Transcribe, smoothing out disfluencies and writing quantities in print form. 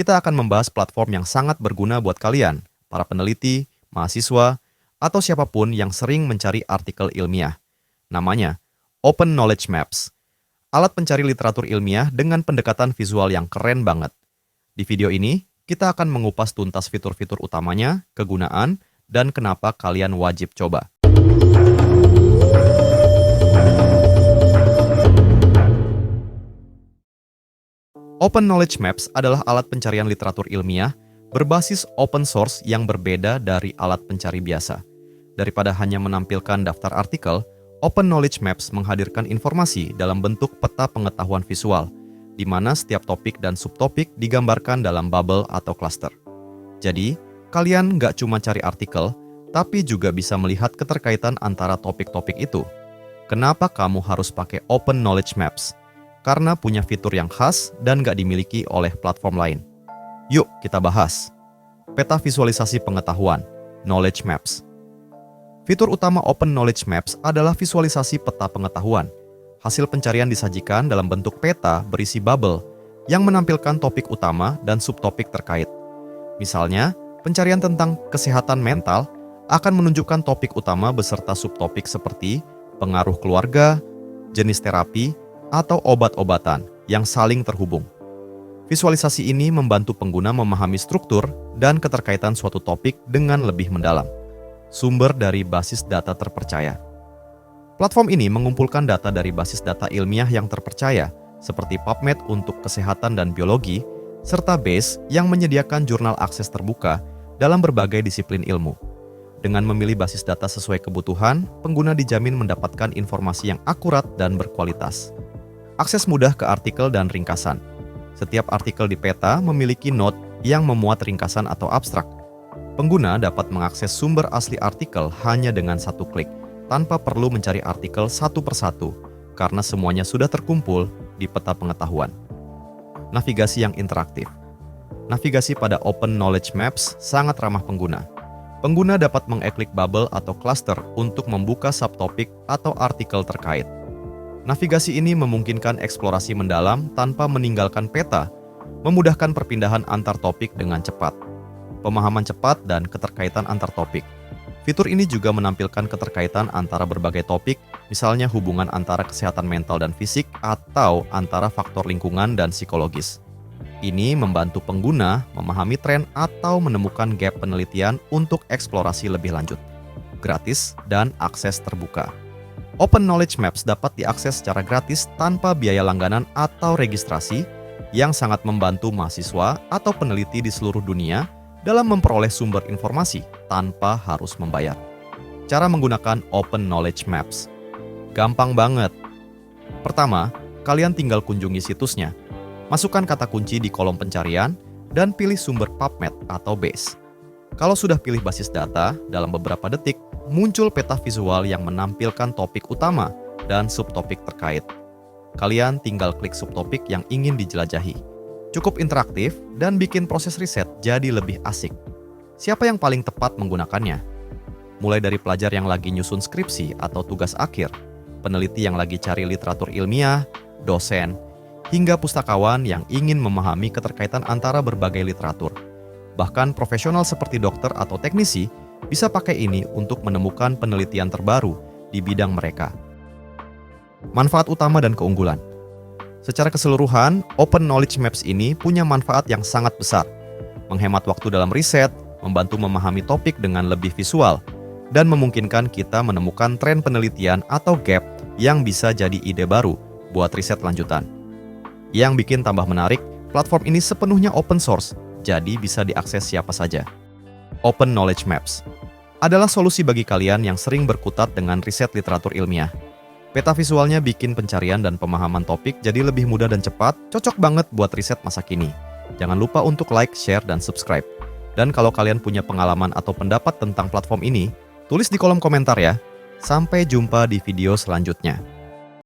kita akan membahas platform yang sangat berguna buat kalian, para peneliti, mahasiswa, atau siapapun yang sering mencari artikel ilmiah. Namanya Open Knowledge Maps. Alat pencari literatur ilmiah dengan pendekatan visual yang keren banget. Di video ini, kita akan mengupas tuntas fitur-fitur utamanya, kegunaan, dan kenapa kalian wajib coba. Open Knowledge Maps adalah alat pencarian literatur ilmiah berbasis open source yang berbeda dari alat pencari biasa. Daripada hanya menampilkan daftar artikel, Open Knowledge Maps menghadirkan informasi dalam bentuk peta pengetahuan visual, di mana setiap topik dan subtopik digambarkan dalam bubble atau cluster. Jadi, kalian nggak cuma cari artikel, tapi juga bisa melihat keterkaitan antara topik-topik itu. Kenapa kamu harus pakai Open Knowledge Maps? Karena punya fitur yang khas dan nggak dimiliki oleh platform lain. Yuk kita bahas. Peta visualisasi pengetahuan, Knowledge Maps. Fitur utama Open Knowledge Maps adalah visualisasi peta pengetahuan. Hasil pencarian disajikan dalam bentuk peta berisi bubble yang menampilkan topik utama dan subtopik terkait. Misalnya, pencarian tentang kesehatan mental akan menunjukkan topik utama beserta subtopik seperti pengaruh keluarga, jenis terapi, atau obat-obatan yang saling terhubung. Visualisasi ini membantu pengguna memahami struktur dan keterkaitan suatu topik dengan lebih mendalam. Sumber dari basis data terpercaya. Platform ini mengumpulkan data dari basis data ilmiah yang terpercaya, seperti PubMed untuk kesehatan dan biologi, serta Base yang menyediakan jurnal akses terbuka dalam berbagai disiplin ilmu. Dengan memilih basis data sesuai kebutuhan, pengguna dijamin mendapatkan informasi yang akurat dan berkualitas. Akses mudah ke artikel dan ringkasan. Setiap artikel di peta memiliki note yang memuat ringkasan atau abstrak. Pengguna dapat mengakses sumber asli artikel hanya dengan satu klik, tanpa perlu mencari artikel satu persatu, karena semuanya sudah terkumpul di peta pengetahuan. Navigasi yang interaktif. Navigasi pada Open Knowledge Maps sangat ramah pengguna. Pengguna dapat mengeklik bubble atau cluster untuk membuka subtopik atau artikel terkait. Navigasi ini memungkinkan eksplorasi mendalam tanpa meninggalkan peta, memudahkan perpindahan antar topik dengan cepat, pemahaman cepat dan keterkaitan antar topik. Fitur ini juga menampilkan keterkaitan antara berbagai topik, misalnya hubungan antara kesehatan mental dan fisik atau antara faktor lingkungan dan psikologis. Ini membantu pengguna memahami tren atau menemukan gap penelitian untuk eksplorasi lebih lanjut. Gratis dan akses terbuka. Open Knowledge Maps dapat diakses secara gratis tanpa biaya langganan atau registrasi, yang sangat membantu mahasiswa atau peneliti di seluruh dunia dalam memperoleh sumber informasi tanpa harus membayar. Cara menggunakan Open Knowledge Maps. Gampang banget. Pertama, kalian tinggal kunjungi situsnya. Masukkan kata kunci di kolom pencarian dan pilih sumber PubMed atau Base. Kalau sudah pilih basis data, dalam beberapa detik muncul peta visual yang menampilkan topik utama dan subtopik terkait. Kalian tinggal klik subtopik yang ingin dijelajahi. Cukup interaktif dan bikin proses riset jadi lebih asik. Siapa yang paling tepat menggunakannya? Mulai dari pelajar yang lagi nyusun skripsi atau tugas akhir, peneliti yang lagi cari literatur ilmiah, dosen, hingga pustakawan yang ingin memahami keterkaitan antara berbagai literatur. Bahkan profesional seperti dokter atau teknisi bisa pakai ini untuk menemukan penelitian terbaru di bidang mereka. Manfaat utama dan keunggulan. Secara keseluruhan, Open Knowledge Maps ini punya manfaat yang sangat besar. Menghemat waktu dalam riset, membantu memahami topik dengan lebih visual, dan memungkinkan kita menemukan tren penelitian atau gap yang bisa jadi ide baru buat riset lanjutan. Yang bikin tambah menarik, platform ini sepenuhnya open source, jadi bisa diakses siapa saja. Open Knowledge Maps adalah solusi bagi kalian yang sering berkutat dengan riset literatur ilmiah. Peta visualnya bikin pencarian dan pemahaman topik jadi lebih mudah dan cepat, cocok banget buat riset masa kini. Jangan lupa untuk like, share, dan subscribe. Dan kalau kalian punya pengalaman atau pendapat tentang platform ini, tulis di kolom komentar ya. Sampai jumpa di video selanjutnya.